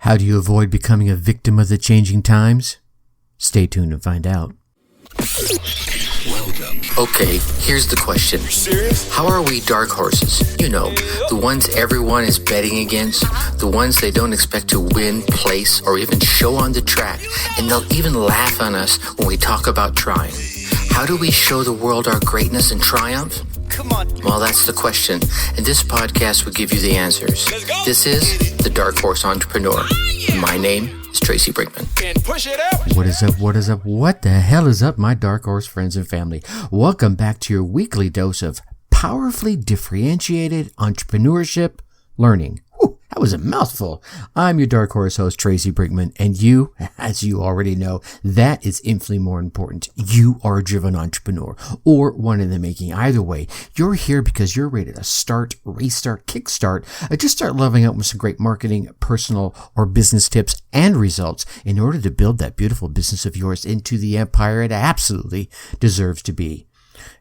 How do you avoid becoming a victim of the changing times? Stay tuned and find out. Welcome. Okay, here's the question. How are we dark horses? You know, the ones everyone is betting against, the ones they don't expect to win, place, or even show on the track, and they'll even laugh on us when we talk about trying. How do we show the world our greatness and triumph? Come on. Well, that's the question, and this podcast will give you the answers. This is The Dark Horse Entrepreneur. My name is Tracy Brinkman. And push it up. What is up? What is up? What the hell is up, my Dark Horse friends and family? Welcome back to your weekly dose of powerfully differentiated entrepreneurship learning. Whew, that was a mouthful. I'm your Dark Horse host, Tracy Brinkman, and you, as you already know, that is infinitely more important. You are a driven entrepreneur, or one in the making. Either way, you're here because you're ready to start, restart, kickstart, or just start leveling up with some great marketing, personal, or business tips and results in order to build that beautiful business of yours into the empire it absolutely deserves to be.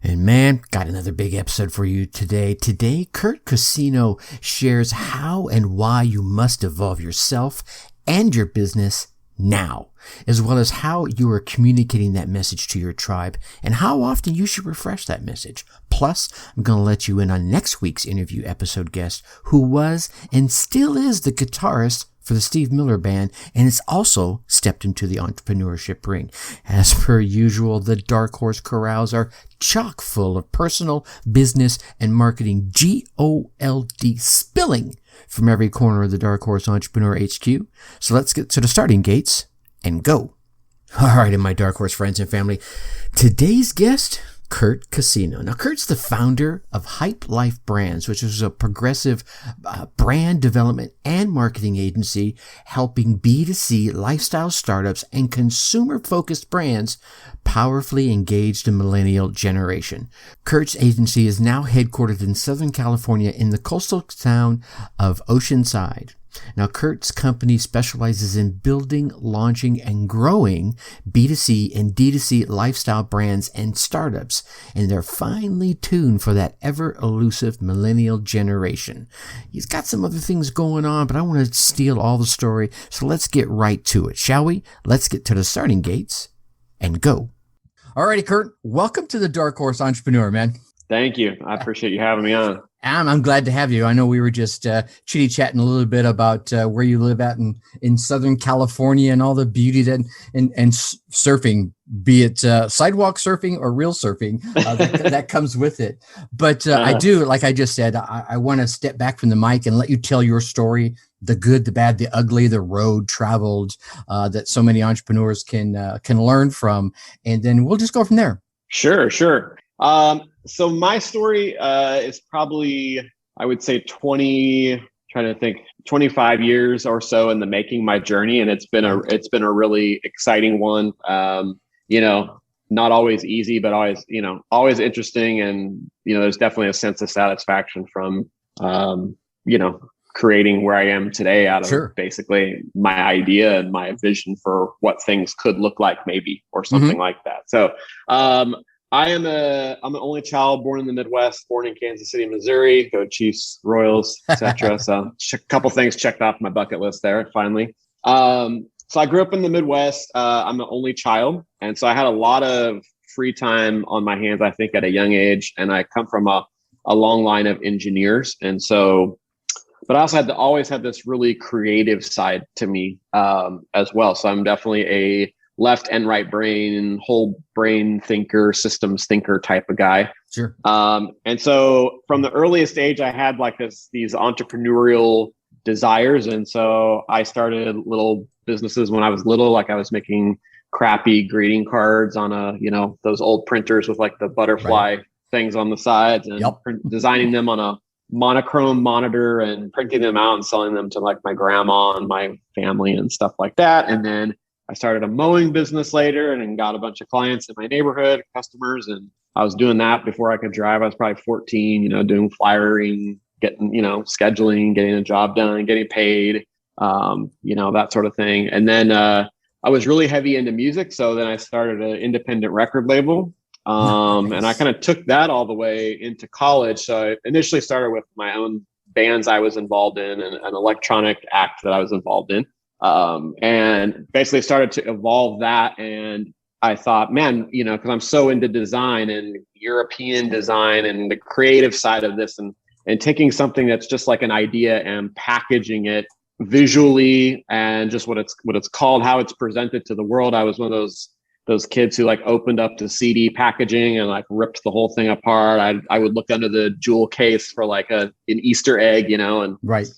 And man, got another big episode for you today. Today, Curt Cuscino shares how and why you must evolve yourself and your business now, as well as how you are communicating that message to your tribe and how often you should refresh that message. Plus, I'm going to let you in on next week's interview episode guest, who was and still is the guitarist for the Steve Miller Band, and it's also stepped into the entrepreneurship ring. As per usual, the Dark Horse corrals are chock full of personal, business, and marketing gold spilling from every corner of the Dark Horse Entrepreneur HQ. So let's get to the starting gates and go. All right, and my Dark Horse friends and family, today's guest, Curt Cuscino. Now, Curt's the founder of Hype Life Brands, which is a progressive brand development and marketing agency helping B2C lifestyle startups and consumer-focused brands powerfully engage the millennial generation. Curt's agency is now headquartered in Southern California in the coastal town of Oceanside. Now, Curt's company specializes in building, launching, and growing B2C and D2C lifestyle brands and startups, and they're finely tuned for that ever-elusive millennial generation. He's got some other things going on, but I want to steal all the story, so let's get right to it, shall we? Let's get to the starting gates and go. All righty, Curt, welcome to the Dark Horse Entrepreneur, man. Thank you. I appreciate you having me on. I'm glad to have you. I know we were just chitty-chatting a little bit about where you live at in Southern California and all the beauty that and surfing, be it sidewalk surfing or real surfing, that comes with it. But I do, like I just said, I want to step back from the mic and let you tell your story, the good, the bad, the ugly, the road traveled that so many entrepreneurs can learn from. And then we'll just go from there. Sure. So my story is probably, I would say 25 years or so in the making, my journey. And it's been a really exciting one. Not always easy, but always interesting. And, there's definitely a sense of satisfaction from, creating where I am today out of basically my idea and my vision for what things could look like maybe, or something like that. So, I'm an only child born in the Midwest, born in Kansas City, Missouri. Go Chiefs, Royals, etc. So a couple things checked off my bucket list there finally. So I grew up in the Midwest. I'm the only child, and so I had a lot of free time on my hands, I think, at a young age. And I come from a long line of engineers, and so, but I also always had this really creative side to me as well. So I'm definitely a left and right brain, whole brain thinker, systems thinker type of guy. Sure. And so from the earliest age, I had like these entrepreneurial desires. And so I started little businesses when I was little, like I was making crappy greeting cards on those old printers with like the butterfly things on the sides, and designing them on a monochrome monitor and printing them out and selling them to like my grandma and my family and stuff like that. And then I started a mowing business later and then got a bunch of clients in my neighborhood, customers. And I was doing that before I could drive. I was probably 14, doing flyering, getting, scheduling, getting a job done, getting paid, that sort of thing. And then I was really heavy into music. So then I started an independent record label. And I kind of took that all the way into college. So I initially started with my own bands I was involved in and an electronic act that I was involved in. and basically started to evolve that. And I thought, man, because I'm so into design and European design and the creative side of this, and taking something that's just like an idea and packaging it visually and just what it's called, how it's presented to the world. I was one of those kids who like opened up the CD packaging and like ripped the whole thing apart. I would look under the jewel case for like an Easter egg, and right.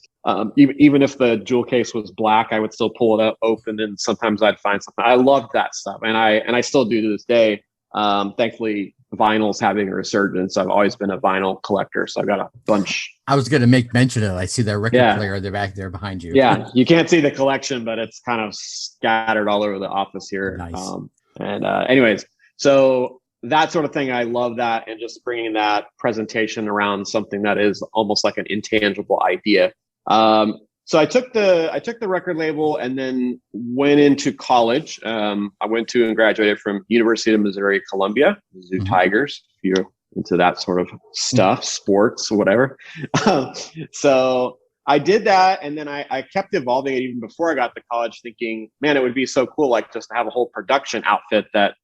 Even if the jewel case was black, I would still pull it up open, and sometimes I'd find something. I loved that stuff, and I still do to this day. Thankfully, vinyl's having a resurgence. I've always been a vinyl collector, so I've got a bunch. I was going to make mention of it. I see that record player in the back there behind you. Yeah, you can't see the collection, but it's kind of scattered all over the office here. Nice. Anyways, so that sort of thing, I love that, and just bringing that presentation around something that is almost like an intangible idea. So I took the record label and then went into college. I went to and graduated from University of Missouri, Columbia, Mizzou Tigers, if you're into that sort of stuff, sports, whatever. So I did that. And then I kept evolving it even before I got to college, thinking, man, it would be so cool, like just to have a whole production outfit that,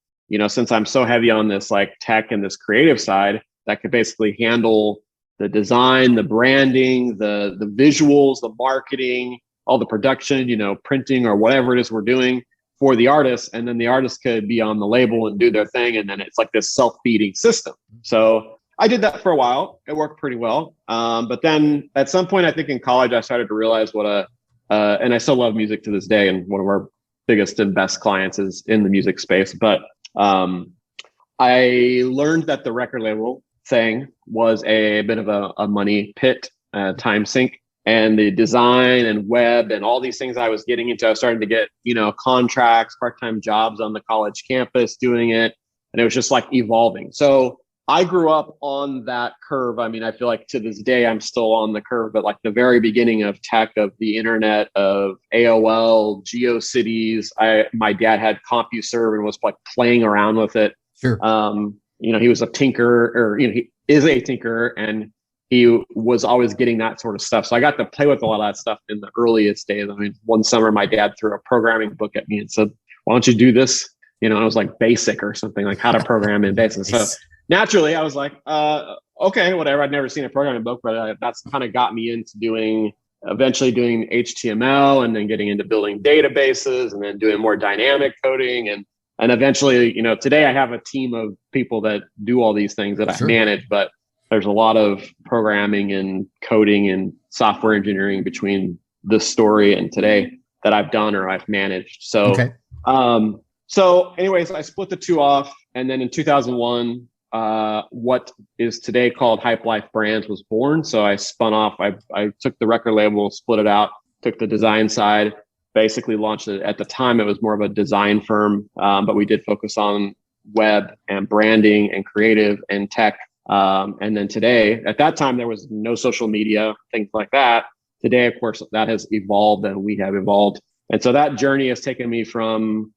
since I'm so heavy on this like tech and this creative side, that could basically handle the design, the branding, the visuals, the marketing, all the production, printing or whatever it is we're doing for the artists. And then the artists could be on the label and do their thing. And then it's like this self-feeding system. So I did that for a while. It worked pretty well. But then at some point, I think in college, I started to realize and I still love music to this day. And one of our biggest and best clients is in the music space. But I learned that the record label thing was a bit of a money pit, time sink, and the design and web and all these things I was getting into. I was starting to get, contracts, part-time jobs on the college campus doing it. And it was just like evolving. So I grew up on that curve. I mean, I feel like to this day, I'm still on the curve, but like the very beginning of tech, of the internet, of AOL, GeoCities. My dad had CompuServe and was like playing around with it. Sure. He was a tinker, or he is a tinker, and he was always getting that sort of stuff. So I got to play with a lot of that stuff in the earliest days. I mean, one summer my dad threw a programming book at me and said, "Why don't you do this?" It was like BASIC or something, like how to program in BASIC. So naturally, I was like, "Okay, whatever." I'd never seen a programming book, but that's kind of got me into eventually doing HTML, and then getting into building databases, and then doing more dynamic coding, and eventually, today I have a team of people that do all these things that I manage, but there's a lot of programming and coding and software engineering between this story and today that I've done or I've managed. So, so anyways, I split the two off. And then in 2001, what is today called Hype Life Brands was born. So I spun off, I took the record label, split it out, took the design side, basically launched it. At the time, it was more of a design firm, but we did focus on web and branding and creative and tech. And then today, at that time, there was no social media, things like that. Today, of course, that has evolved and we have evolved. And so that journey has taken me from,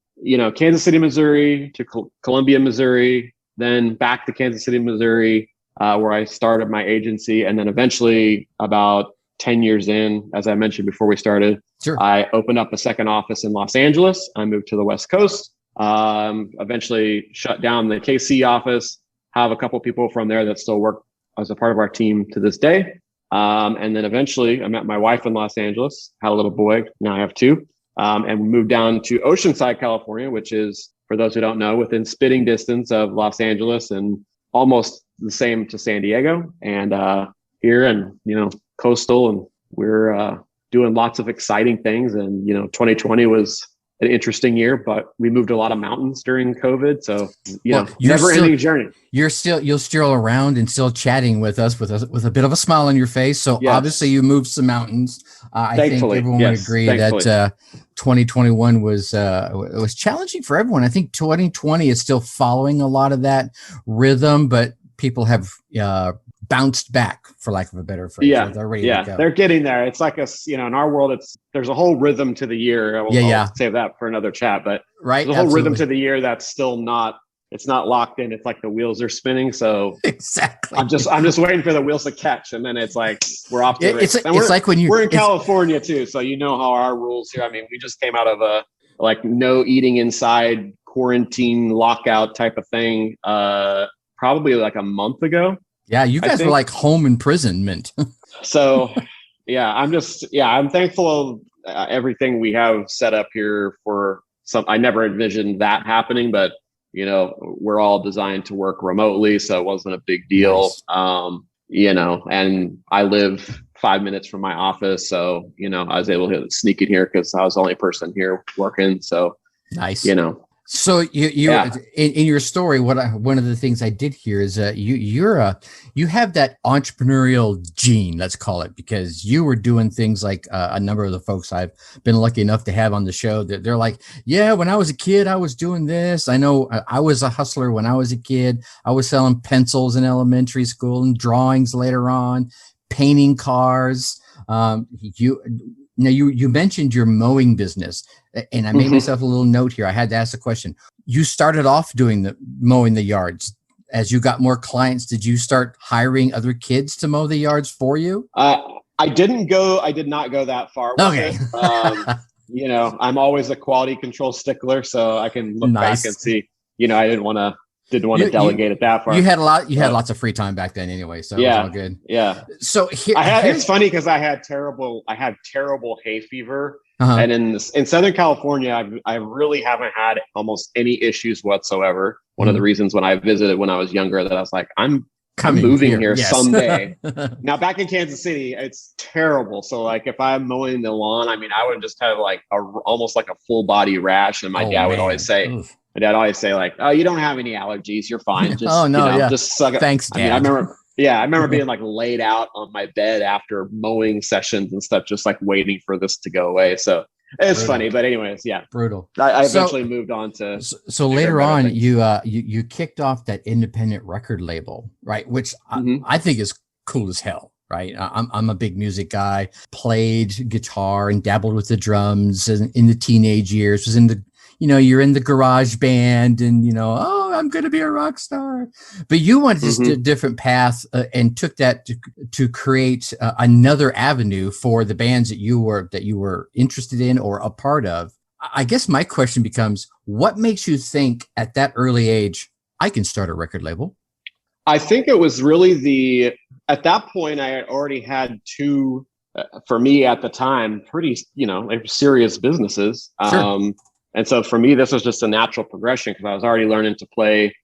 Kansas City, Missouri to Columbia, Missouri, then back to Kansas City, Missouri, where I started my agency. And then eventually about 10 years in, as I mentioned before we started, I opened up a second office in Los Angeles. I moved to the West Coast, eventually shut down the KC office, have a couple people from there that still work as a part of our team to this day. And then eventually I met my wife in Los Angeles, had a little boy. Now I have two. And we moved down to Oceanside, California, which is, for those who don't know, within spitting distance of Los Angeles and almost the same to San Diego. And here and, coastal, and we're doing lots of exciting things. And, 2020 was an interesting year, but we moved a lot of mountains during COVID. So, never ending journey. You're still around and still chatting with us with a bit of a smile on your face. So obviously you moved some mountains. I think everyone would agree that 2021 was challenging for everyone. I think 2020 is still following a lot of that rhythm, but people have bounced back, for lack of a better phrase. They're getting there. It's like in our world, there's a whole rhythm to the year. I'll save that for another chat, but there's a whole rhythm to the year that's still not it's not locked in. It's like the wheels are spinning. So exactly. I'm just waiting for the wheels to catch, and then it's like we're off to it's like when we're in California too, so you know how our rules here. I mean, we just came out of a like no eating inside quarantine lockout type of thing, probably like a month ago. Yeah, you guys were like home imprisonment. So yeah, I'm thankful of everything we have set up here for some. I never envisioned that happening, but you know, we're all designed to work remotely, so it wasn't a big deal. Nice. You know, and I live 5 minutes from my office, so you know, I was able to sneak in here because I was the only person here working. So nice, you know. So you in your story, one of the things I did hear is you have that entrepreneurial gene, let's call it, because you were doing things like a number of the folks I've been lucky enough to have on the show that they're like, yeah, when I was a kid, I was doing this. I know I was a hustler when I was a kid. I was selling pencils in elementary school and drawings later on, painting cars. You mentioned your mowing business, and I made myself a little note here. I had to ask the question. You started off doing mowing the yards. As you got more clients, did you start hiring other kids to mow the yards for you? I did not go that far with it. You know, I'm always a quality control stickler, so I can look back and see, you know, I didn't want to delegate it that far. You had lots of free time back then anyway, so it was all good. Yeah. So it's funny because I had terrible hay fever. And in Southern California, I really haven't had almost any issues whatsoever. One of the reasons when I visited when I was younger that I was like, I'm moving here someday. Now back in Kansas City, it's terrible. So like if I'm mowing the lawn, I mean, I would just have like almost like a full body rash. And my dad would always say, like, oh, you don't have any allergies. You're fine. Just, just suck it. Thanks, Dad. I mean, I remember being like laid out on my bed after mowing sessions and stuff, just like waiting for this to go away. So it's funny, but anyways, yeah, brutal. I eventually moved on to. So later on, you kicked off that independent record label, right? Which I think is cool as hell. Right. I'm a big music guy, played guitar and dabbled with the drums in the teenage years, was in the, you're in the garage band and, I'm going to be a rock star. But you went just a different path and took that to create another avenue for the bands that you were interested in or a part of. I guess my question becomes, what makes you think at that early age, I can start a record label? I think it was really at that point, I already had two, for me at the time, pretty, serious businesses. Sure. And so for me, this was just a natural progression because I was already learning to play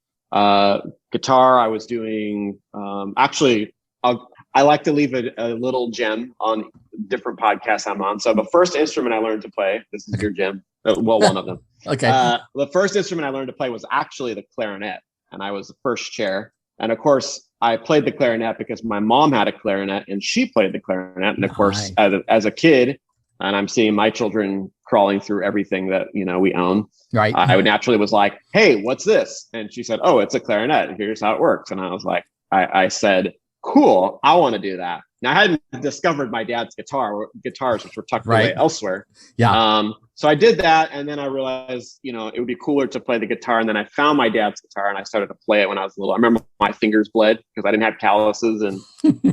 guitar. I was doing, I like to leave a little gem on different podcasts I'm on. So the first instrument I learned to play, this is your gem, one of them. Okay. The first instrument I learned to play was actually the clarinet, and I was the first chair. And of course, I played the clarinet because my mom had a clarinet and she played the clarinet. And of course, as a kid, and I'm seeing my children crawling through everything that, we own. Right. I would naturally was like, hey, what's this? And she said, oh, it's a clarinet. Here's how it works. And I was like, I said, cool, I want to do that. Now I hadn't discovered my dad's guitars, which were tucked away elsewhere. Yeah. So I did that. And then I realized, it would be cooler to play the guitar. And then I found my dad's guitar and I started to play it when I was little. I remember my fingers bled because I didn't have calluses and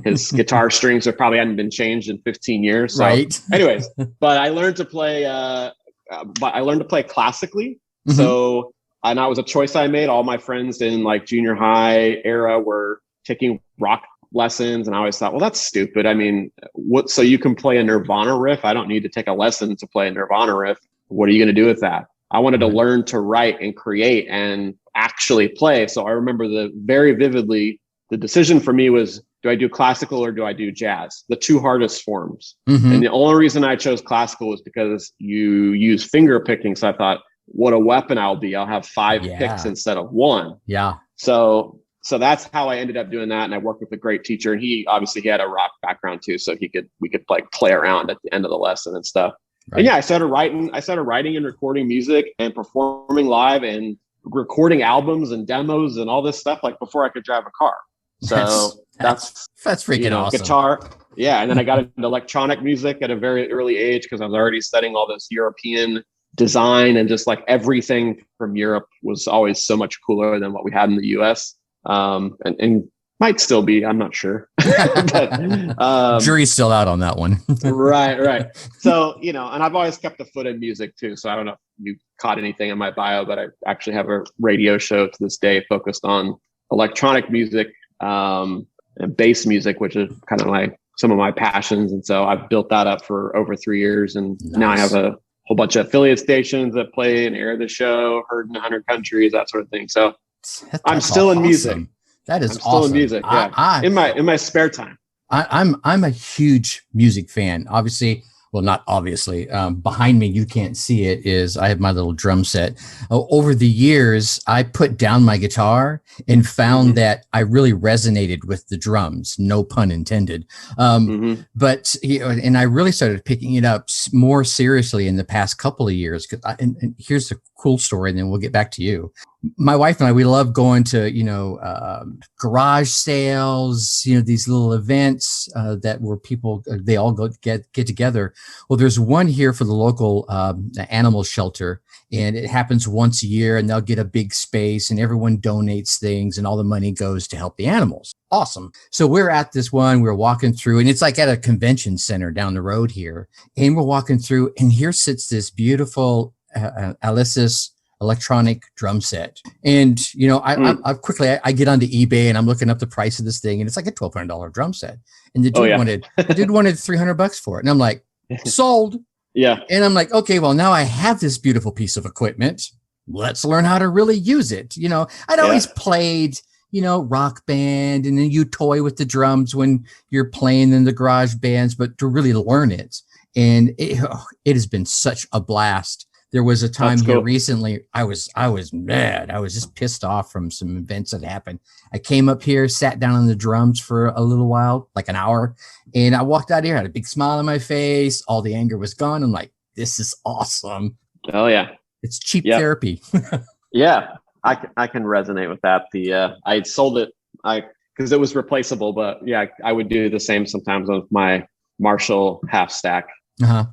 his guitar strings probably hadn't been changed in 15 years. So anyways, but I learned to play, classically. Mm-hmm. So, and that was a choice I made. All my friends in like junior high era were taking rock lessons. And I always thought, well, that's stupid. I mean, so you can play a Nirvana riff. I don't need to take a lesson to play a Nirvana riff. What are you going to do with that? I wanted to learn to write and create and actually play. So I remember very vividly, the decision for me was, do I do classical or do I do jazz? The two hardest forms. Mm-hmm. And the only reason I chose classical was because you use finger picking. So I thought, what a weapon I'll be. I'll have 5 picks instead of 1. Yeah. So that's how I ended up doing that. And I worked with a great teacher, and he had a rock background too. So we could like play around at the end of the lesson and stuff. Right. And yeah, I started writing and recording music and performing live and recording albums and demos and all this stuff, like before I could drive a car. So that's freaking awesome. Guitar. Yeah. And then I got into electronic music at a very early age because I was already studying all this European design and just like everything from Europe was always so much cooler than what we had in the US. And might still be, I'm not sure. But, jury's still out on that one. right. So, and I've always kept a foot in music too. So I don't know if you caught anything in my bio, but I actually have a radio show to this day focused on electronic music, and bass music, which is kind of some of my passions. And so I've built that up for over 3 years. And now I have a whole bunch of affiliate stations that play and air the show, heard in 100 countries, that sort of thing. So I'm still in music. That is I'm still awesome. in music. Yeah. In my spare time. I'm a huge music fan. Obviously, well, not obviously. Behind me, you can't see it. I have my little drum set. Over the years, I put down my guitar and found that I really resonated with the drums. No pun intended. But and I really started picking it up more seriously in the past couple of years. And here's the cool story, and then we'll get back to you. My wife and I, we love going to, garage sales, these little events that where people, they all get together. Well, there's one here for the local animal shelter, and it happens once a year, and they'll get a big space and everyone donates things and all the money goes to help the animals. Awesome. So we're at this one, we're walking through, and it's like at a convention center down the road here. And we're walking through, and here sits this beautiful Alesis electronic drum set. And, I quickly get onto eBay and I'm looking up the price of this thing, and it's like a $1,200 drum set. And the dude wanted $300 for it. And I'm like, sold. Yeah. And I'm like, okay, well, now I have this beautiful piece of equipment. Let's learn how to really use it. I'd always played, rock band, and then you toy with the drums when you're playing in the garage bands, but to really learn it. And it has been such a blast. There was a time here recently, I was mad. I was just pissed off from some events that happened. I came up here, sat down on the drums for a little while, like an hour, and I walked out here, had a big smile on my face. All the anger was gone. I'm like, this is awesome. Oh yeah. It's cheap therapy. Yeah. I can resonate with that. I sold it because it was replaceable, but yeah, I would do the same sometimes with my Marshall half stack.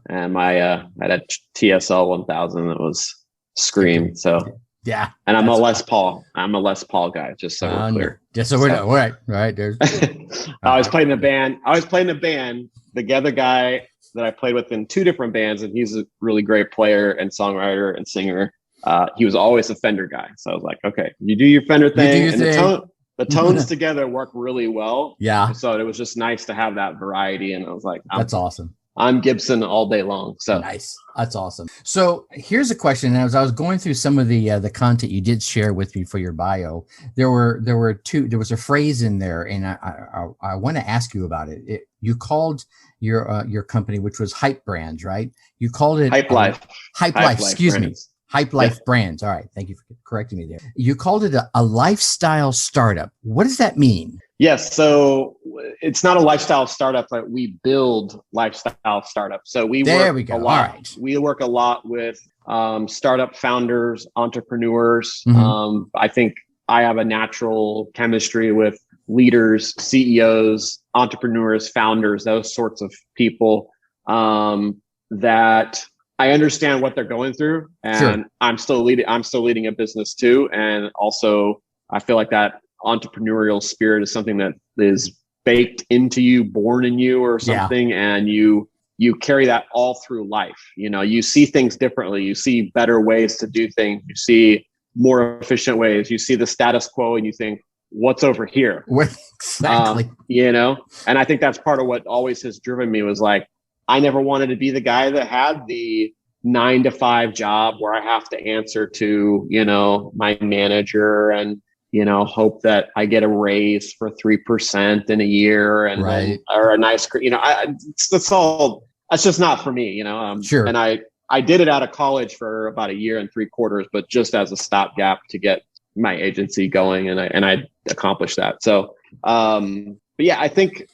And my I had a TSL 1000 that was Scream. So yeah, and I'm a Les Paul guy. Just so we're clear. Just so we're right. There's. I was playing the band. The other guy that I played with in 2 different bands, and he's a really great player and songwriter and singer. He was always a Fender guy. So I was like, okay, you do your Fender thing, and the tones together work really well. Yeah. So it was just nice to have that variety, and I was like, that's awesome. I'm Gibson all day long. So nice. That's awesome. So here's a question. As I was going through some of the content you did share with me for your bio, there was a phrase in there, and I want to ask you about it. You called your company, which was Hype Brands, right? You called it Hype Life. Hype Life. Excuse me. Hype Life Brands. All right. Thank you for correcting me there. You called it a lifestyle startup. What does that mean? Yes. So it's not a lifestyle startup, but we build lifestyle startups. So we work a lot. All right. We work a lot with startup founders, entrepreneurs. I think I have a natural chemistry with leaders, CEOs, entrepreneurs, founders, those sorts of people that I understand what they're going through, and sure. I'm still leading a business too. And also I feel like that entrepreneurial spirit is something that is baked into you, born in you or something. Yeah. And you carry that all through life. You see things differently. You see better ways to do things. You see more efficient ways. You see the status quo and you think, what's over here? Exactly. And I think that's part of what always has driven me was like, I never wanted to be the guy that had the 9-to-5 job where I have to answer to, my manager and, hope that I get a raise for 3% in a year and right. or a nice, that's just not for me, Sure. And I did it out of college for about 1 year and 3/4, but just as a stopgap to get my agency going. And I accomplished that. So, but yeah, I think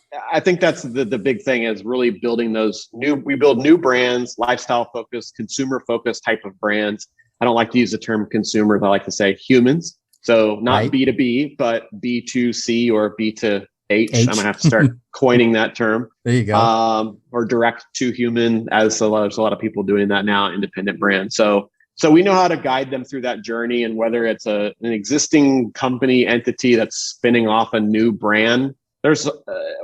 that's the big thing is really building we build new brands, lifestyle focused, consumer focused type of brands. I don't like to use the term consumers. I like to say humans. So not right. B2B, but B2C or H. I'm gonna have to start coining that term. There you go. Or direct to human, as there's a lot of people doing that now, independent brands. So we know how to guide them through that journey, and whether it's an existing company entity that's spinning off a new brand,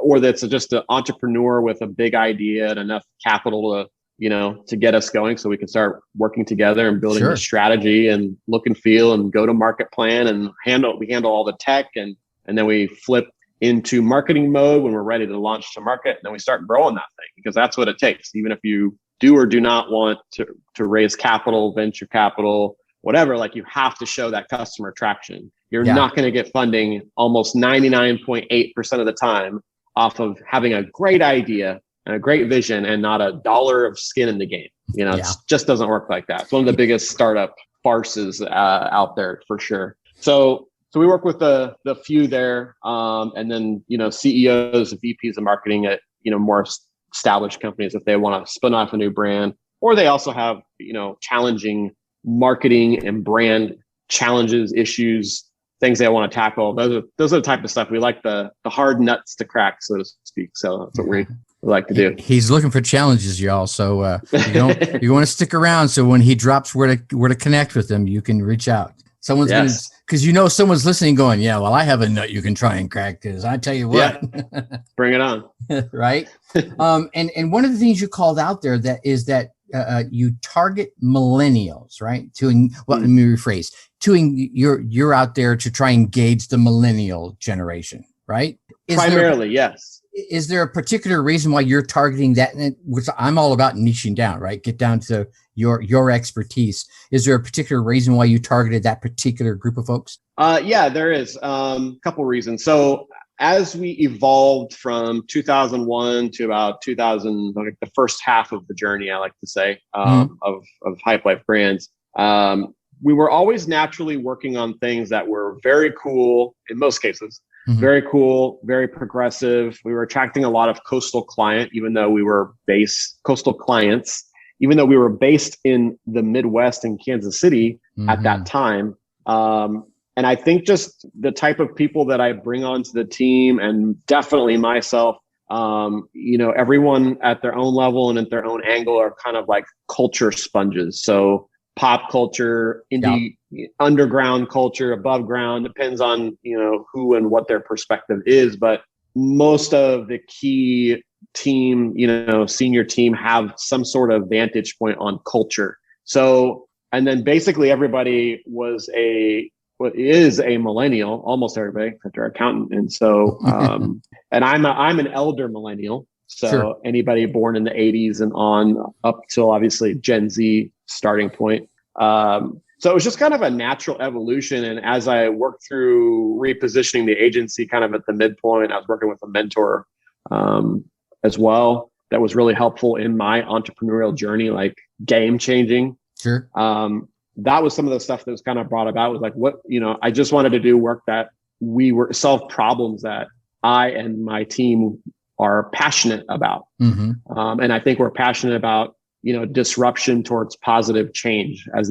or that's just an entrepreneur with a big idea and enough capital to get us going, so we can start working together and building the strategy and look and feel and go to market plan and we handle all the tech, and then we flip into marketing mode when we're ready to launch to market. And then we start growing that thing, because that's what it takes. Even if you do or do not want to raise capital, venture capital, whatever, like, you have to show that customer traction. You're not going to get funding almost 99.8% of the time off of having a great idea and a great vision and not a dollar of skin in the game. It just doesn't work like that. It's one of the biggest startup farces out there, for sure. So we work with the few there, and then CEOs, VPs of marketing at more established companies, if they want to spin off a new brand, or they also have challenging marketing and brand challenges, issues, things they want to tackle. Those are the type of stuff we like, the hard nuts to crack, so to speak. So that's what we like to do. He's looking for challenges, y'all. So you want to stick around, so when he drops where to connect with them, you can reach out. Someone's going to, because someone's listening going, yeah, well, I have a nut you can try and crack, because I tell you what. Bring it on. Right. And one of the things you called out there is that you target millennials, right? Let me rephrase. You're out there to try and engage the millennial generation, right? Primarily, yes. Is there a particular reason why you're targeting that? Which I'm all about niching down, right? Get down to your expertise. Is there a particular reason why you targeted that particular group of folks? Yeah, there is a couple reasons. So as we evolved from 2001 to about 2000, like the first half of the journey, I like to say, of Hype Life Brands, we were always naturally working on things that were very cool in most cases. Very cool, very progressive. We were attracting a lot of coastal clients, even though we were based in the Midwest in Kansas City at that time. And I think just the type of people that I bring onto the team, and definitely myself, everyone at their own level and at their own angle are kind of like culture sponges. So pop culture, indie, underground culture, above ground, depends on, who and what their perspective is. But most of the key team, senior team, have some sort of vantage point on culture. So, and then basically everybody is a millennial, almost everybody, except our accountant. And so, and I'm an elder millennial. So anybody born in the 80s and on up till obviously Gen Z starting point. So it was just kind of a natural evolution. And as I worked through repositioning the agency kind of at the midpoint, I was working with a mentor as well that was really helpful in my entrepreneurial journey, like game changing. Sure. That was some of the stuff that was kind of brought about, was like, I just wanted to do work that we were solve problems that I and my team are passionate about. And I think we're passionate about, disruption towards positive change as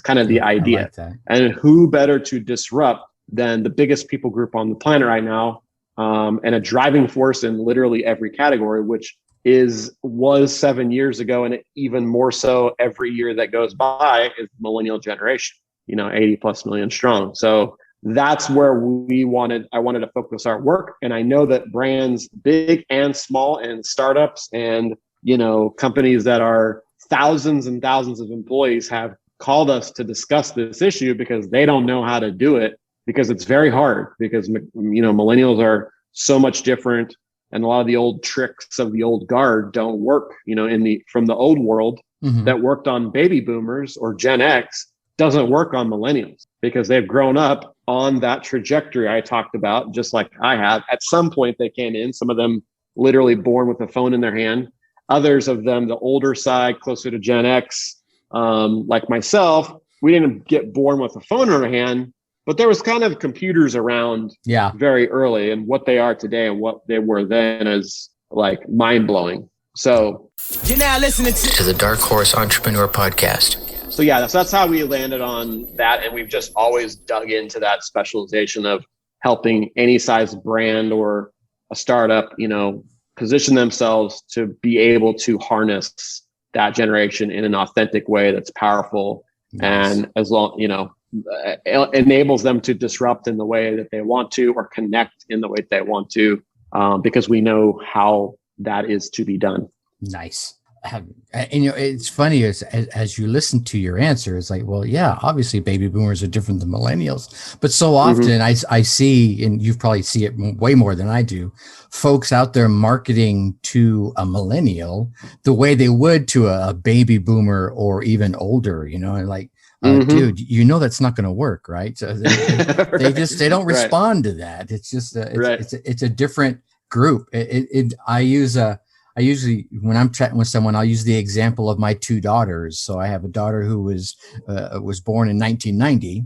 kind of the idea. Like that. And who better to disrupt than the biggest people group on the planet right now, and a driving force in literally every category, which was 7 years ago, and even more so every year that goes by, is millennial generation, 80 plus million strong. So that's where I wanted to focus our work. And I know that brands, big and small, and startups, and companies that are thousands and thousands of employees, have called us to discuss this issue, because they don't know how to do it, because it's very hard, because millennials are so much different, and a lot of the old tricks of the old guard don't work, from the old world that worked on baby boomers or Gen X, doesn't work on millennials, because they've grown up on that trajectory I talked about, just like I have. At some point they came in, some of them literally born with a phone in their hand. Others of them, the older side, closer to Gen X, like myself, we didn't get born with a phone in our hand, but there was kind of computers around very early, and what they are today and what they were then is like mind blowing. So you're now listening to the Dark Horse Entrepreneur Podcast. So that's how we landed on that. And we've just always dug into that specialization of helping any size brand or a startup, position themselves to be able to harness that generation in an authentic way that's powerful. Nice. And as long, enables them to disrupt in the way that they want to, or connect in the way that they want to, because we know how that is to be done. Nice. And it's funny as you listen to your answer, it's like, well, yeah, obviously baby boomers are different than millennials, but so often I see, and you probably see it way more than I do, folks out there marketing to a millennial the way they would to a baby boomer or even older, and like, dude, that's not going to work, right? So they don't respond to that. It's just it's a different group. I usually, when I'm chatting with someone, I'll use the example of my two daughters. So I have a daughter who was born in 1990,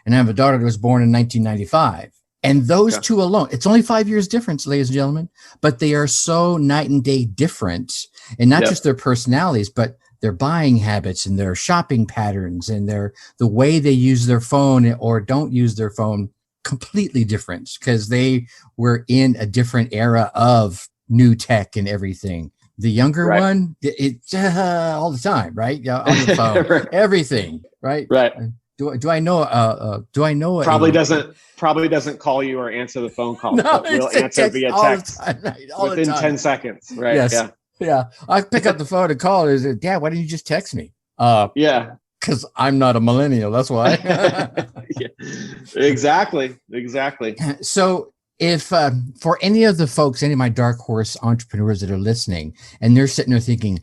and I have a daughter that was born in 1995. And those two alone, it's only 5 years difference, ladies and gentlemen, but they are so night and day different, and not just their personalities, but their buying habits and their shopping patterns and the way they use their phone or don't use their phone, completely different, because they were in a different era of new tech and everything. The younger one, it's all the time, right? Yeah, on the phone, everything, right? Right. Do I know? Probably doesn't call you or answer the phone call. No, we'll answer via text within 10 seconons. Right. Yes. Yeah. I pick up the phone and call and say, Dad, why didn't you just text me? Because I'm not a millennial. That's why. Exactly. So if for any of the folks, any of my dark horse entrepreneurs that are listening, and they're sitting there thinking,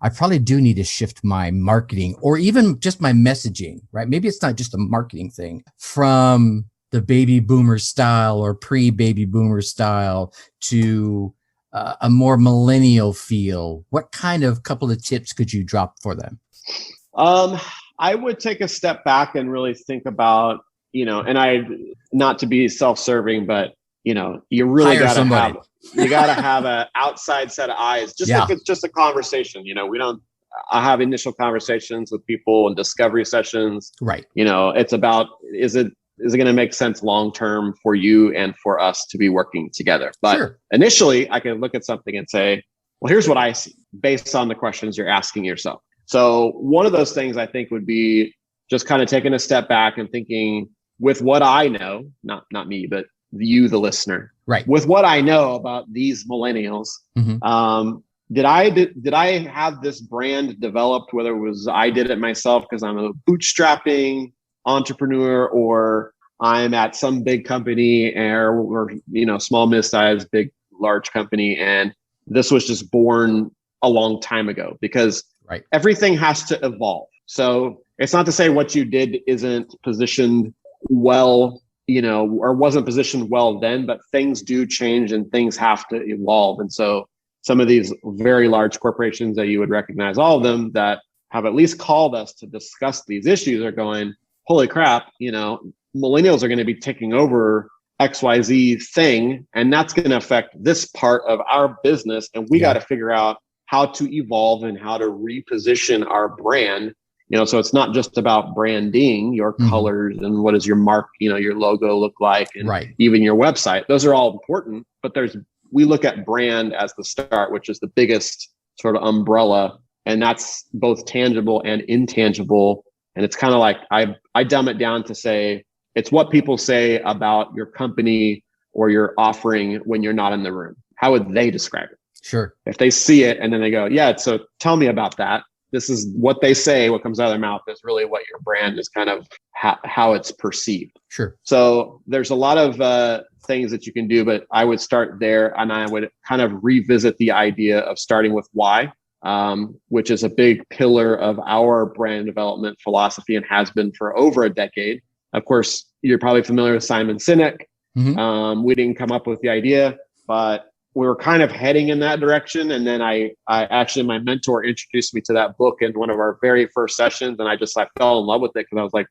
I probably do need to shift my marketing or even just my messaging, right? Maybe it's not just a marketing thing, from the baby boomer style or pre-baby boomer style to a more millennial feel. What kind of couple of tips could you drop for them? I would take a step back and really think about, and not to be self-serving, but you really got to have an outside set of eyes, just like it's just a conversation. I have initial conversations with people and discovery sessions. Right. It's about, is it going to make sense long-term for you and for us to be working together? But initially I can look at something and say, well, here's what I see based on the questions you're asking yourself. So one of those things I think would be just kind of taking a step back and thinking, with what I know, not me, but you, the listener, right? With what I know about these millennials, did I have this brand developed, whether it was I did it myself because I'm a bootstrapping entrepreneur, or I'm at some big company or small, mid-sized, big, large company, and this was just born a long time ago, because everything has to evolve. So it's not to say what you did isn't positioned well, or wasn't positioned well then, but things do change and things have to evolve. And so some of these very large corporations that you would recognize, all of them that have at least called us to discuss these issues, are going, holy crap, millennials are going to be taking over XYZ thing, and that's going to affect this part of our business. And we got to figure out how to evolve and how to reposition our brand. So it's not just about branding, your colors and what does your mark, your logo look like, and even your website. Those are all important, but we look at brand as the start, which is the biggest sort of umbrella, and that's both tangible and intangible. And it's kind of like, I dumb it down to say, it's what people say about your company or your offering when you're not in the room. How would they describe it? Sure. If they see it and then they go, so tell me about that. This is what they say. What comes out of their mouth is really what your brand is, kind of how it's perceived. Sure. So there's a lot of things that you can do, but I would start there, and I would kind of revisit the idea of starting with why, which is a big pillar of our brand development philosophy and has been for over a decade. Of course, you're probably familiar with Simon Sinek. We didn't come up with the idea, but we were kind of heading in that direction. And then I actually, my mentor introduced me to that book in one of our very first sessions. And I fell in love with it, because I was like,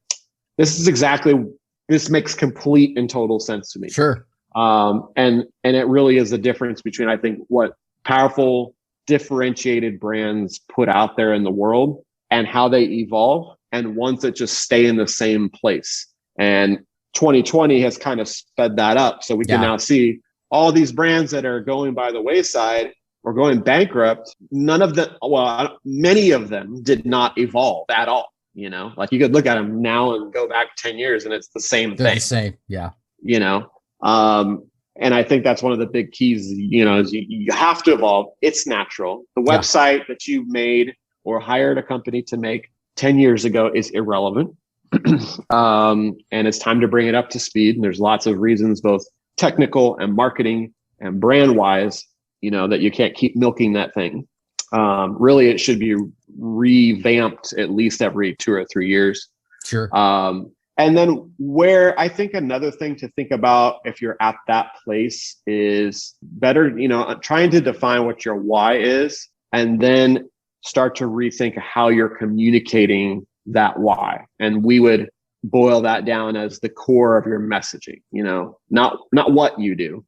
this makes complete and total sense to me. Sure. And it really is the difference between, I think, what powerful, differentiated brands put out there in the world and how they evolve, and ones that just stay in the same place. And 2020 has kind of sped that up. So we can now see, all these brands that are going by the wayside or going bankrupt, many of them did not evolve at all. You know, like you could look at them now and go back 10 years and it's the same They're thing. the same. Yeah. You know, and I think that's one of the big keys, you know, is you have to evolve. It's natural. The website that you made or hired a company to make 10 years ago is irrelevant. And it's time to bring it up to speed. And there's lots of reasons, both technical and marketing and brand wise, you know, that you can't keep milking that thing. Really, it should be revamped at least every 2 or 3 years. Sure. And then where I think another thing to think about if you're at that place is better, you know, trying to define what your why is and then start to rethink how you're communicating that why. And we would boil that down as the core of your messaging, you know, not what you do,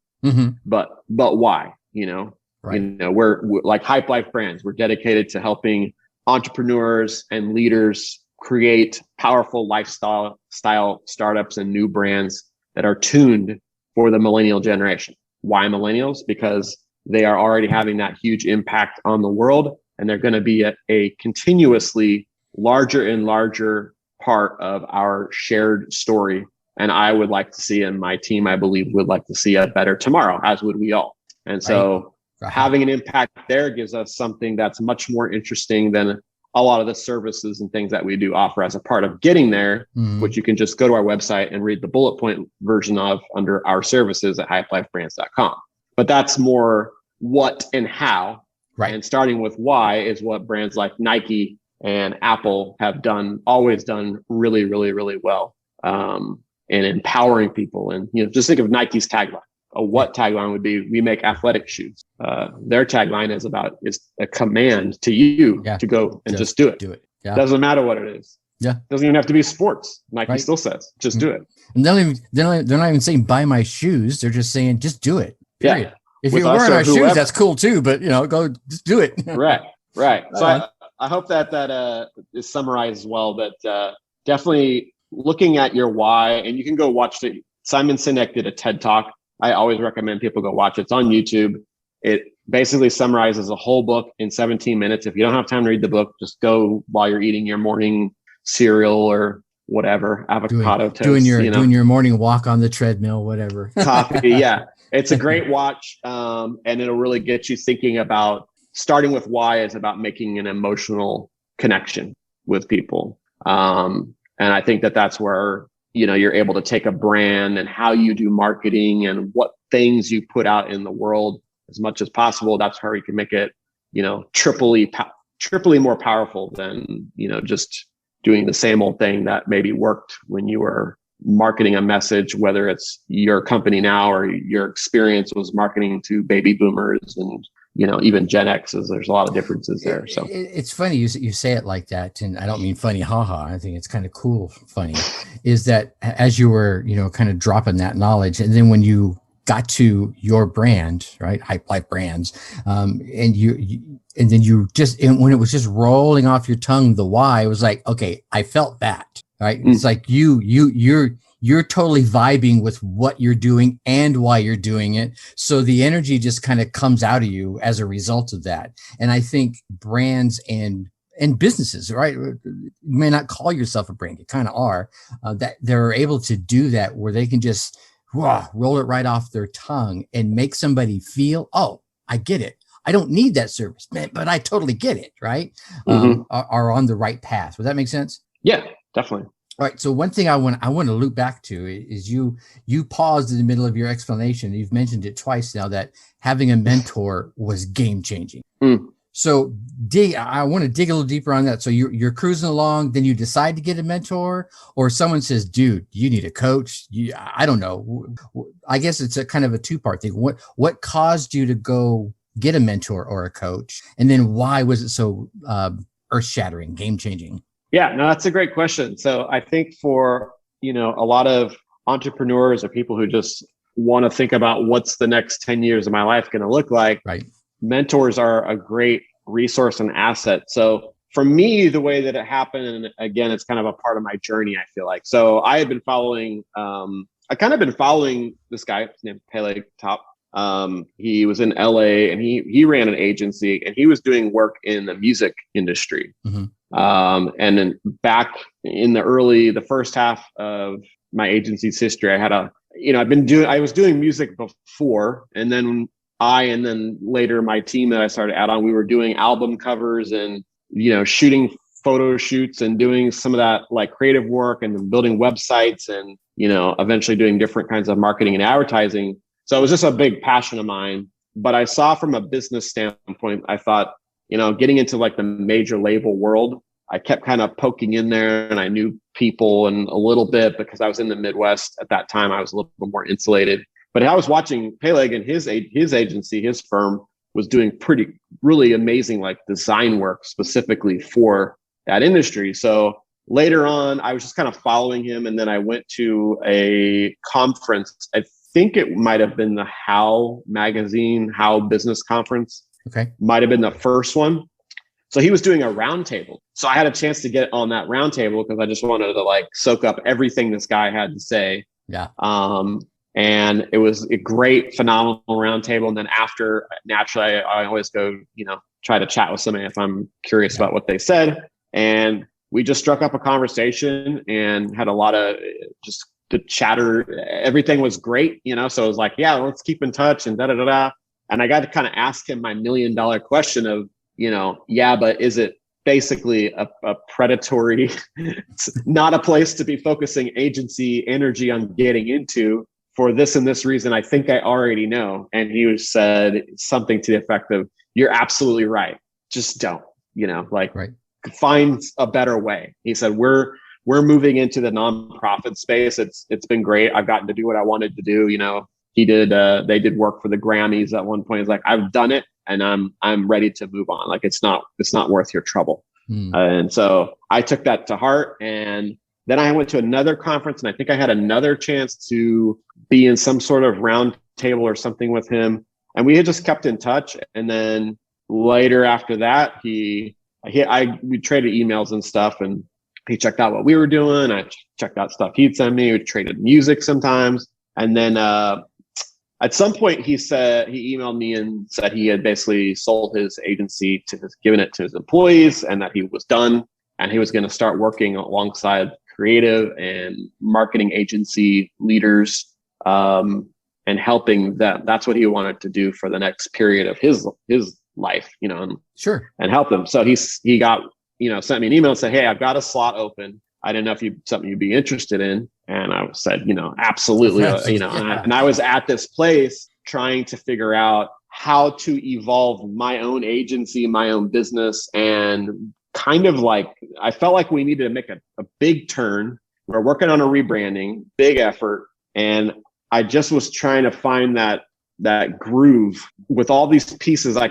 but why, you know. Right. You know, we're like Hype Life Brands. We're dedicated to helping entrepreneurs and leaders create powerful lifestyle startups and new brands that are tuned for the millennial generation. Why millennials? Because they are already having that huge impact on the world, and they're going to be a continuously larger and larger part of our shared story. And I would like to see, and my team, I believe, would like to see a better tomorrow, as would we all. And so having an impact there gives us something that's much more interesting than a lot of the services and things that we do offer as a part of getting there, which you can just go to our website and read the bullet point version of under our services at hypelifebrands.com. But that's more what and how. Right. And starting with why is what brands like Nike and Apple have always done really, really, really well. And empowering people. And, you know, just think of Nike's tagline. What tagline would be, we make athletic shoes. Their tagline is a command to you to go and just do it. Do it. Yeah. Doesn't matter what it is. Yeah. Doesn't even have to be sports. Nike still says, just do it. And they're not even saying buy my shoes. They're just saying, just do it. Period. Yeah. If you're wearing our shoes, that's cool too, but you know, go just do it. Right. So I hope that is summarized well, but definitely looking at your why, and you can go watch Simon Sinek did a TED Talk. I always recommend people go watch it. It's on YouTube. It basically summarizes a whole book in 17 minutes. If you don't have time to read the book, just go while you're eating your morning cereal or whatever, avocado toast. Doing your morning walk on the treadmill, whatever. Coffee, yeah. It's a great watch, and it'll really get you thinking about starting with why is about making an emotional connection with people. And I think that's where, you know, you're able to take a brand and how you do marketing and what things you put out in the world as much as possible. That's how you can make it, you know, triply more powerful than, you know, just doing the same old thing that maybe worked when you were marketing a message, whether it's your company now or your experience was marketing to baby boomers and, you know, even Gen X's. There's a lot of differences there. So it's funny you say it like that, and I don't mean funny, haha. I think it's kind of cool. Funny is that as you were, you know, kind of dropping that knowledge, and then when you got to your brand, right, Hype Life Brands, and then when it was just rolling off your tongue, the why, it was like, okay, I felt that, right? It's like you're totally vibing with what you're doing and why you're doing it. So the energy just kind of comes out of you as a result of that. And I think brands and businesses, right? You may not call yourself a brand, you kind of are, that they're able to do that where they can just roll it right off their tongue and make somebody feel, oh, I get it. I don't need that service, man, but I totally get it, right? Are on the right path. Would that make sense? Yeah, definitely. All right. So one thing I want to loop back to is you paused in the middle of your explanation. You've mentioned it twice now that having a mentor was game changing. So I want to dig a little deeper on that. So you're cruising along, then you decide to get a mentor, or someone says, dude, you need a coach. I don't know. I guess it's a kind of a two-part thing. What caused you to go get a mentor or a coach? And then why was it so earth-shattering, game-changing? Yeah, no, that's a great question. So I think for, you know, a lot of entrepreneurs or people who just want to think about what's the next 10 years of my life going to look like, right? Mentors are a great resource and asset. So for me, the way that it happened, and again, it's kind of a part of my journey, I feel like. So I had been following, this guy named Pele Top He was in LA, and he ran an agency, and he was doing work in the music industry. And then back in the first half of my agency's history, I was doing music before, and then later my team that I started to add on, we were doing album covers and, shooting photo shoots and doing some of that like creative work and then building websites and, eventually doing different kinds of marketing and advertising. So it was just a big passion of mine. But I saw from a business standpoint, I thought, getting into like the major label world, I kept kind of poking in there, and I knew people and a little bit because I was in the Midwest at that time. I was a little bit more insulated. But I was watching Peleg and his agency, his firm was doing really amazing like design work specifically for that industry. So later on, I was just kind of following him. And then I went to a conference. I think it might have been the How Business Conference. Okay. Might have been the first one. So he was doing a roundtable. So I had a chance to get on that roundtable because I just wanted to like soak up everything this guy had to say. Yeah. And it was a great, phenomenal roundtable. And then after, naturally, I always go, try to chat with somebody if I'm curious about what they said. And we just struck up a conversation and had a lot of just good chatter. Everything was great, So it was like, yeah, let's keep in touch and da-da-da-da. And I got to kind of ask him my $1 million question of, but is it basically a predatory, it's not a place to be focusing agency energy on getting into for this and this reason? I think I already know. And he said something to the effect of, you're absolutely right. Just don't, right. Find a better way. He said, we're moving into the nonprofit space. It's been great. I've gotten to do what I wanted to do. They did work for the Grammys at one point. It's like, I've done it and I'm ready to move on. Like, it's not worth your trouble. And so I took that to heart. And then I went to another conference, and I think I had another chance to be in some sort of round table or something with him. And we had just kept in touch. And then later after that, we traded emails and stuff, and he checked out what we were doing. I checked out stuff he'd send me. We traded music sometimes. And then at some point he emailed me and said he had basically sold his agency given it to his employees, and that he was done and he was going to start working alongside creative and marketing agency leaders, and helping them. That's what he wanted to do for the next period of his life, and, sure, and help them. So he got, sent me an email and said, hey, I've got a slot open. I didn't know if something you'd be interested in. And I said, absolutely, yeah. and I was at this place trying to figure out how to evolve my own agency, my own business. And kind of like, I felt like we needed to make a big turn. We're working on a rebranding, big effort. And I just was trying to find that groove with all these pieces. I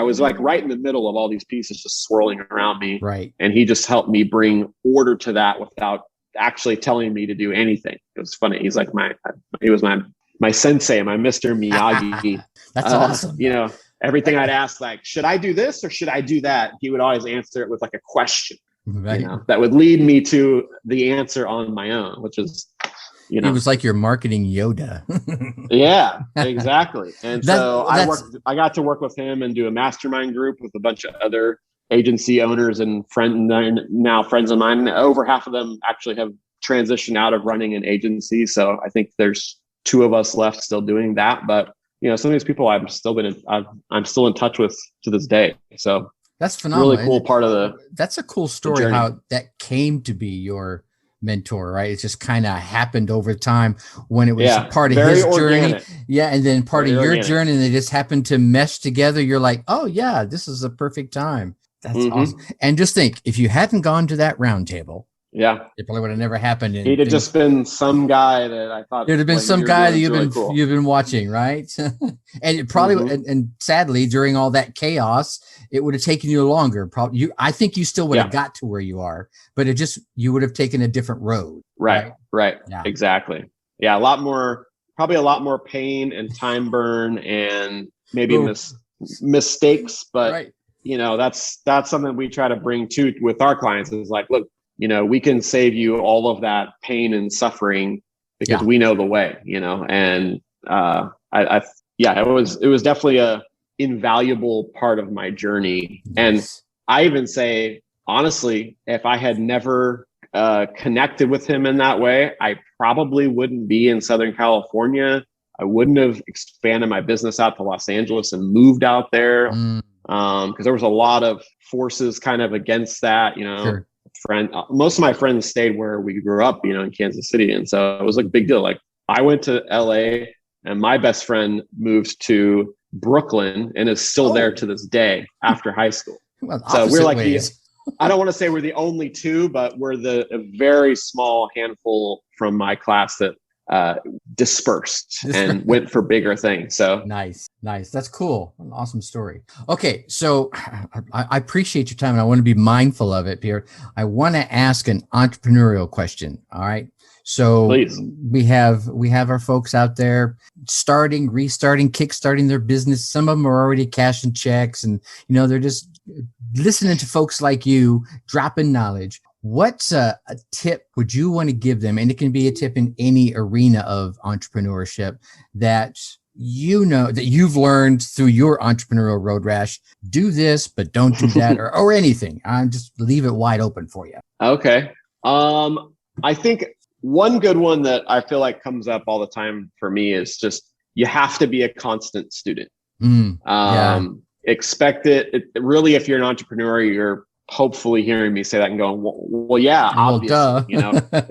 was like right in the middle of all these pieces just swirling around me. Right. And he just helped me bring order to that without actually telling me to do anything. It was funny. He's like he was my sensei, my Mr. Miyagi. That's awesome. Everything I'd ask, like, should I do this or should I do that? He would always answer it with like a question, right. That would lead me to the answer on my own, which is, It was like your marketing Yoda. Yeah, exactly. And so I got to work with him and do a mastermind group with a bunch of other agency owners and now friends of mine. Over half of them actually have transitioned out of running an agency. So I think there's 2 of us left still doing that. But some of these people I'm still in touch with to this day. So that's phenomenal. Really cool part of that's a cool story how that came to be your mentor, right? It just kind of happened over time when it was part of his organic journey. Yeah. And then part of your journey, and they just happened to mesh together. You're like, oh yeah, this is a perfect time. That's awesome. And just think, if you hadn't gone to that round table, it probably would have never happened. He'd have just been some guy that I thought there'd have been some guy that you've been watching, right? And it probably, and sadly, during all that chaos, it would have taken you longer. I think you still would have got to where you are, but you would have taken a different road. Right. Yeah. Exactly. Yeah. Probably a lot more pain and time burn and maybe mistakes, but that's something we try to bring to with our clients is like, look, we can save you all of that pain and suffering because we know the way, and yeah, it was definitely a invaluable part of my journey. And I even say, honestly, if I had never connected with him in that way, I probably wouldn't be in Southern California. I wouldn't have expanded my business out to Los Angeles and moved out there. Because there was a lot of forces kind of against that, Sure. Most of my friends stayed where we grew up, in Kansas City. And so it was like a big deal. Like I went to LA and my best friend moved to Brooklyn and is still there to this day after high school. Well, so we're like, ways. I don't want to say we're the only two, but we're a very small handful from my class that dispersed and went for bigger things. So nice. That's cool. An awesome story. Okay. So I appreciate your time and I want to be mindful of it, Pierre. I want to ask an entrepreneurial question. All right. So please. we have our folks out there starting, restarting, kickstarting their business. Some of them are already cashing checks and, they're just listening to folks like you dropping knowledge. What's a tip would you want to give them? And it can be a tip in any arena of entrepreneurship that that you've learned through your entrepreneurial road rash. Do this, but don't do that, or anything. I'm just leave it wide open for you. Okay. I think one good one that I feel like comes up all the time for me is just you have to be a constant student. Expect it. Really, if you're an entrepreneur, you're hopefully hearing me say that and going, well, yeah, obviously,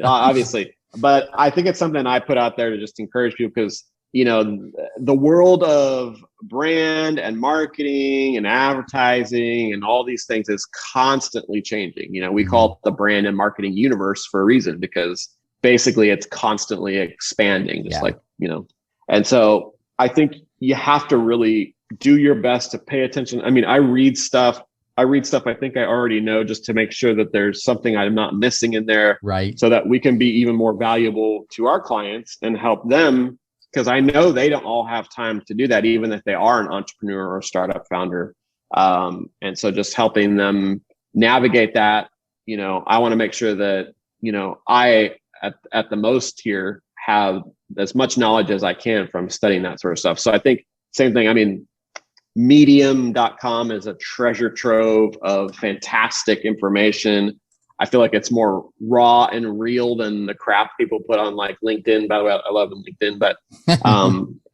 obviously. But I think it's something I put out there to just encourage people because, the world of brand and marketing and advertising and all these things is constantly changing. We call it the brand and marketing universe for a reason, because basically it's constantly expanding, and so I think you have to really do your best to pay attention. I mean, I read stuff I think I already know just to make sure that there's something I'm not missing in there. Right. So that we can be even more valuable to our clients and help them, because I know they don't all have time to do that, even if they are an entrepreneur or startup founder. And so just helping them navigate that, I want to make sure that, I at the most here have as much knowledge as I can from studying that sort of stuff. So I think same thing. I mean, medium.com is a treasure trove of fantastic information. I feel like it's more raw and real than the crap people put on like LinkedIn. By the way, I love LinkedIn, but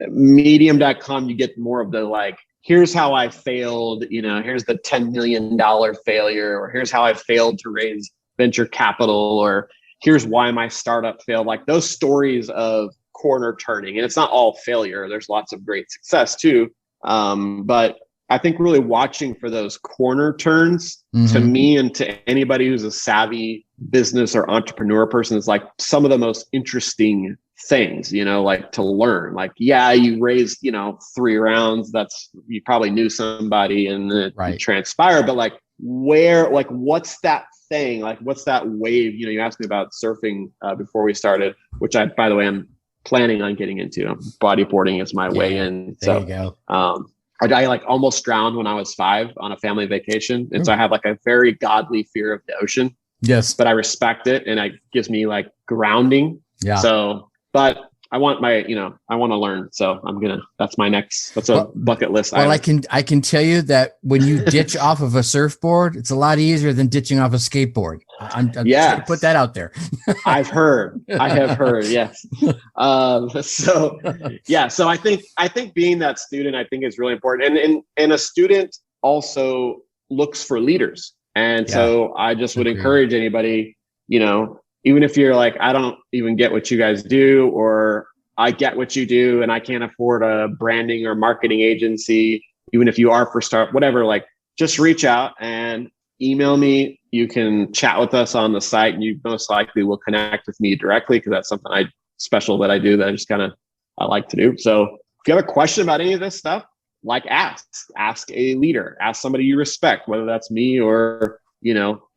medium.com, you get more of the like, here's how I failed, here's the $10 million failure, or here's how I failed to raise venture capital, or here's why my startup failed. Like those stories of corner turning, and it's not all failure. There's lots of great success too. But I think really watching for those corner turns to me and to anybody who's a savvy business or entrepreneur person is like some of the most interesting things, like to learn. Like, yeah, you raised, 3 rounds. You probably knew somebody and it transpired, but like what's that thing? Like, what's that wave? You asked me about surfing before we started, which by the way, I'm planning on getting into. Bodyboarding is my way in. There you go. I like almost drowned when I was 5 on a family vacation. And so I have like a very godly fear of the ocean. Yes. But I respect it and it gives me like grounding. Yeah. So, but I want I want to learn. So that's a bucket list. Well, item. I can tell you that when you ditch off of a surfboard, it's a lot easier than ditching off a skateboard. I'm just put that out there. I have heard. Yes. So I think being that student, I think is really important. And a student also looks for leaders. And so I just would encourage anybody, even if you're like, I don't even get what you guys do, or I get what you do and I can't afford a branding or marketing agency, even if you are for start, whatever, like just reach out and email me. You can chat with us on the site and you most likely will connect with me directly, because that's something special that I do that I like to do. So if you have a question about any of this stuff, like ask a leader, ask somebody you respect, whether that's me or,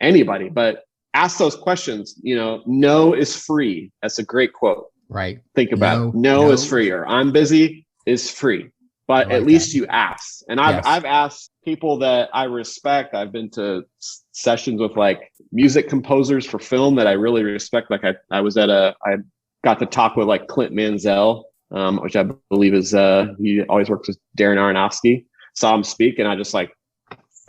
anybody, but ask those questions. No is free. That's a great quote. Right. Think about it. No is free, or I'm busy is free, but at least you ask. And I've asked people that I respect. I've been to sessions with like music composers for film that I really respect. Like I got to talk with like Clint Mansell which I believe is he always works with Darren Aronofsky. Saw him speak, and I just like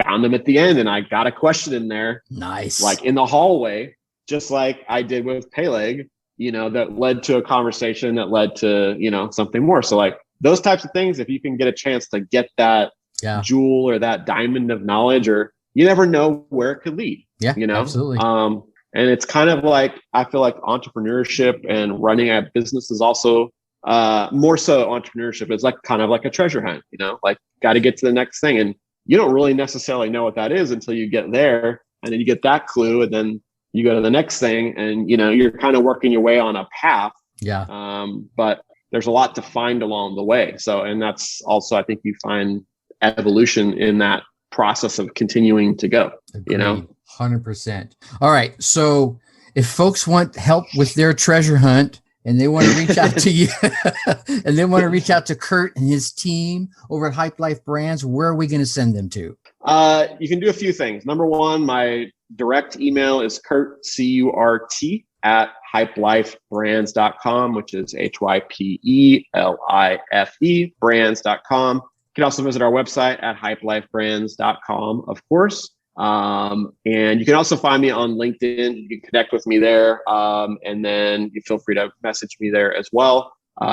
found him at the end, and I got a question in there, Nice, like in the hallway, just like I did with Peleg, that led to a conversation that led to something more. So like those types of things, if you can get a chance to get that jewel or that diamond of knowledge, or you never know where it could lead. Yeah, absolutely. And it's kind of like, I feel like entrepreneurship and running a business is also more so entrepreneurship. It's like kind of like a treasure hunt, like got to get to the next thing. And you don't really necessarily know what that is until you get there, and then you get that clue, and then you go to the next thing, and you're kind of working your way on a path. Yeah. But there's a lot to find along the way. So, and that's also, I think you find evolution in that process of continuing to go. Agreed. 100%. All right. So if folks want help with their treasure hunt, and they want to reach out to you, and they want to reach out to Curt and his team over at Hype Life Brands, where are we going to send them to? You can do a few things. Number one, my direct email is Curt, CURT, at hypelifebrands.com, which is HYPELIFE brands.com. You can also visit our website at hypelifebrands.com, of course. And you can also find me on LinkedIn. You can connect with me there. And then you feel free to message me there as well.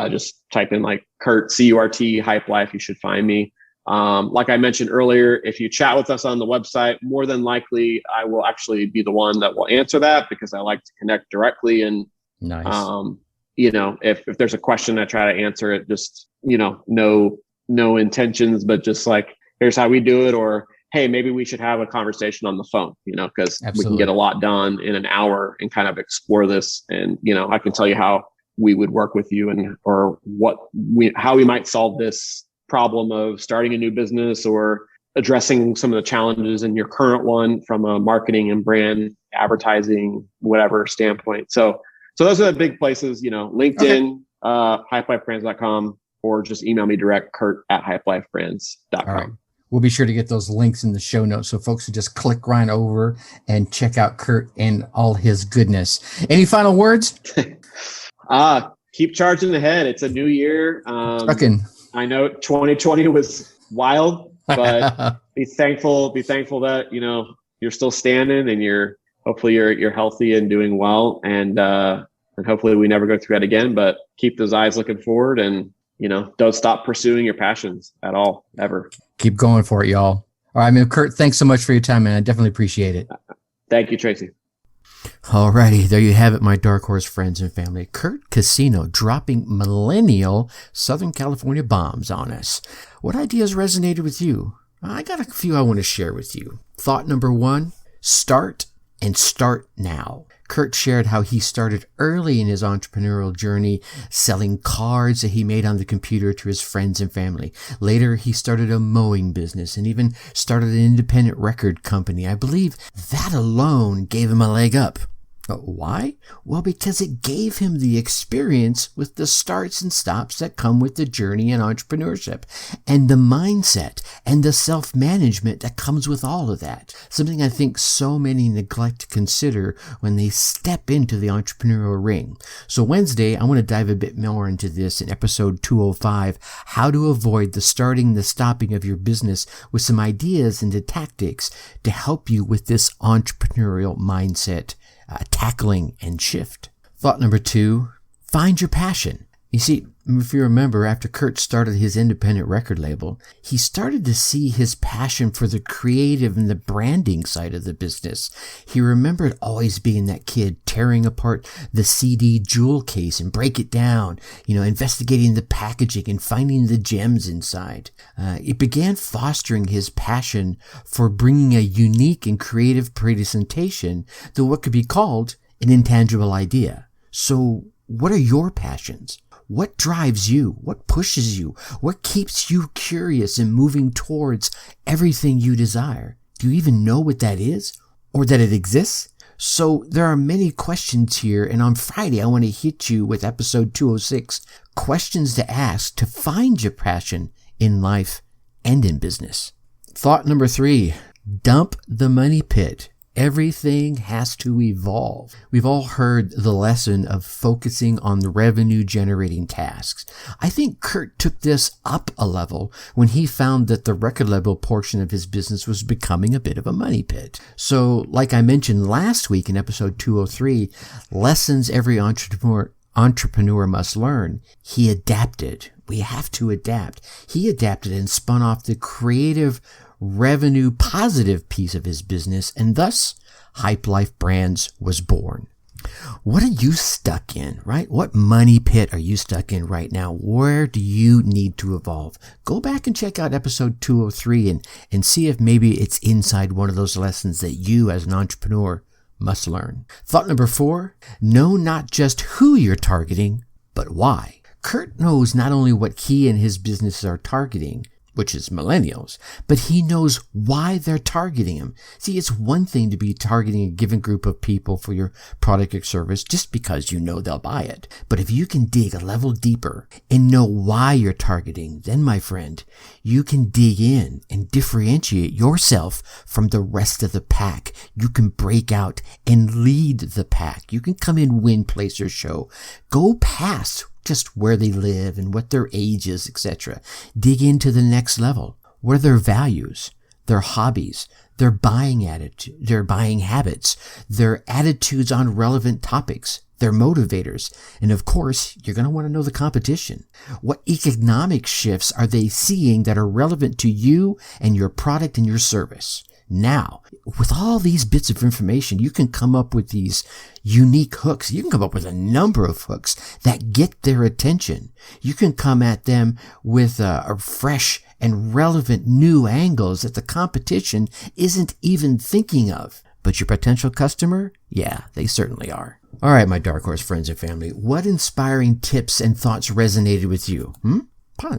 Just type in like Curt, CURT, Hype Life. You should find me. Like I mentioned earlier, if you chat with us on the website, more than likely I will actually be the one that will answer that, because I like to connect directly. And, nice. If there's a question, I try to answer it, just, no intentions, but just like, here's how we do it. Or, hey, maybe we should have a conversation on the phone, because we can get a lot done in an hour and kind of explore this. And, I can tell you how we would work with you, and, or how we might solve this problem of starting a new business, or addressing some of the challenges in your current one from a marketing and brand advertising, whatever standpoint. So those are the big places, LinkedIn, hypelifebrands.com, or just email me direct, Curt at hypelifebrands.com. All right. We'll be sure to get those links in the show notes, so folks can just click right over and check out Curt and all his goodness. Any final words? Keep charging ahead. It's a new year. Trucking. I know 2020 was wild, but be thankful that, you're still standing, and hopefully you're healthy and doing well. And hopefully we never go through that again, but keep those eyes looking forward, and, don't stop pursuing your passions at all, ever. Keep going for it, y'all. All right, man. Curt, thanks so much for your time, man. I definitely appreciate it. Thank you, Tracy. Alrighty, there you have it, my dark horse friends and family. Curt Cuscino dropping millennial Southern California bombs on us. What ideas resonated with you? I got a few I want to share with you. Thought number one, start and start now. Curt shared how he started early in his entrepreneurial journey, selling cards that he made on the computer to his friends and family. Later, he started a mowing business and even started an independent record company. I believe that alone gave him a leg up. Why? Well, because it gave him the experience with the starts and stops that come with the journey in entrepreneurship, and the mindset and the self-management that comes with all of that. Something I think so many neglect to consider when they step into the entrepreneurial ring. So Wednesday, I want to dive a bit more into this in episode 205, how to avoid the starting and the stopping of your business, with some ideas and the tactics to help you with this entrepreneurial mindset. Tackling and shift. Thought number two, find your passion. You see, if you remember, after Curt started his independent record label, he started to see his passion for the creative and the branding side of the business. He remembered always being that kid tearing apart the CD jewel case and break it down, investigating the packaging and finding the gems inside. It began fostering his passion for bringing a unique and creative presentation to what could be called an intangible idea. So what are your passions? What drives you? What pushes you? What keeps you curious and moving towards everything you desire? Do you even know what that is, or that it exists? So there are many questions here, and on Friday I want to hit you with episode 206, questions to ask to find your passion in life and in business. Thought number three, dump the money pit Everything has to evolve. We've all heard the lesson of focusing on the revenue-generating tasks. I think Curt took this up a level when he found that the record label portion of his business was becoming a bit of a money pit. So, like I mentioned last week in episode 203, lessons every entrepreneur must learn, he adapted. We have to adapt. He adapted and spun off the creative revenue positive piece of his business, and thus Hype Life Brands was born. What are you stuck in, right? What money pit are you stuck in right now? Where do you need to evolve? Go back and check out episode 203 and see if maybe it's inside one of those lessons that you as an entrepreneur must learn. Thought number 4, know not just who you're targeting, but why. Curt knows not only what he and his businesses are targeting, which is millennials, but he knows why they're targeting them. See, it's one thing to be targeting a given group of people for your product or service just because you know they'll buy it. But if you can dig a level deeper and know why you're targeting, then, my friend, you can dig in and differentiate yourself from the rest of the pack. You can break out and lead the pack. You can come in, win, place, or show. Go past just where they live and what their age is, etc. Dig into the next level. What are their values, their hobbies, their buying attitude, their buying habits, their attitudes on relevant topics, their motivators. And of course, you're going to want to know the competition. What economic shifts are they seeing that are relevant to you and your product and your service? Now, with all these bits of information, you can come up with these unique hooks. You can come up with a number of hooks that get their attention. You can come at them with a fresh and relevant new angles that the competition isn't even thinking of. But your potential customer? Yeah, they certainly are. All right, my Dark Horse friends and family, what inspiring tips and thoughts resonated with you?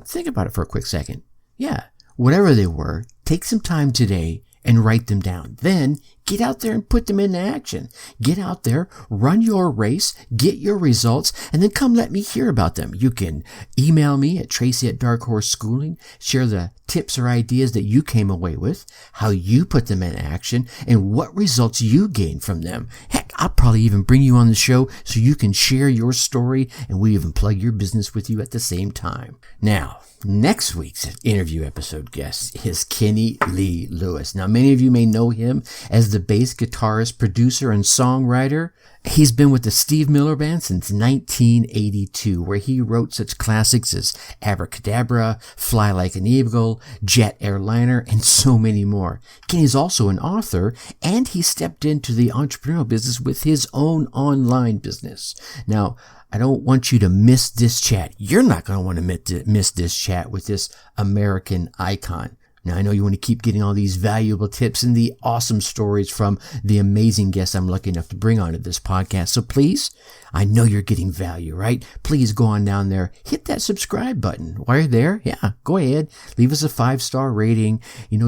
Think about it for a quick second. Yeah, whatever they were, take some time today and write them down. Then get out there and put them into action. Get out there, run your race, get your results, and then come let me hear about them. You can email me at Tracy@DarkHorseSchooling, share the tips or ideas that you came away with, how you put them in action, and what results you gained from them. Heck, I'll probably even bring you on the show so you can share your story and we even plug your business with you at the same time. Now, next week's interview episode guest is Kenny Lee Lewis. Now, many of you may know him as the bass guitarist, producer, and songwriter. He's been with the Steve Miller Band since 1982, where he wrote such classics as Abracadabra, Fly Like an Eagle, Jet Airliner, and so many more. Kenny's also an author, and he stepped into the entrepreneurial business with his own online business. Now, I don't want you to miss this chat. You're not going to want to miss this chat with this American icon. Now, I know you want to keep getting all these valuable tips and the awesome stories from the amazing guests I'm lucky enough to bring onto this podcast. So please, I know you're getting value, right? Please go on down there, hit that subscribe button. While you're there, yeah, go ahead, leave us a 5-star rating,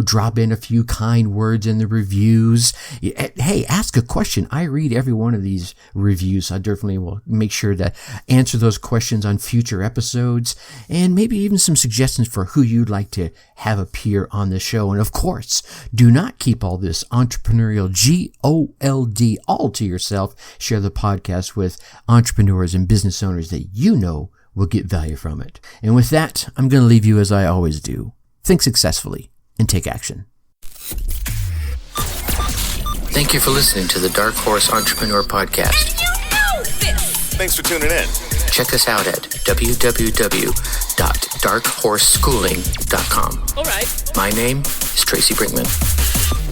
drop in a few kind words in the reviews. Hey, ask a question. I read every one of these reviews. So I definitely will make sure to answer those questions on future episodes and maybe even some suggestions for who you'd like to have appear on the show. And of course, do not keep all this entrepreneurial GOLD all to yourself. Share the podcast with entrepreneurs and business owners that you know will get value from it. And with that, I'm going to leave you as I always do. Think successfully and take action. Thank you for listening to the Dark Horse Entrepreneur Podcast. Thanks for tuning in. Check us out at www.darkhorseschooling.com. All right. My name is Tracy Brinkman.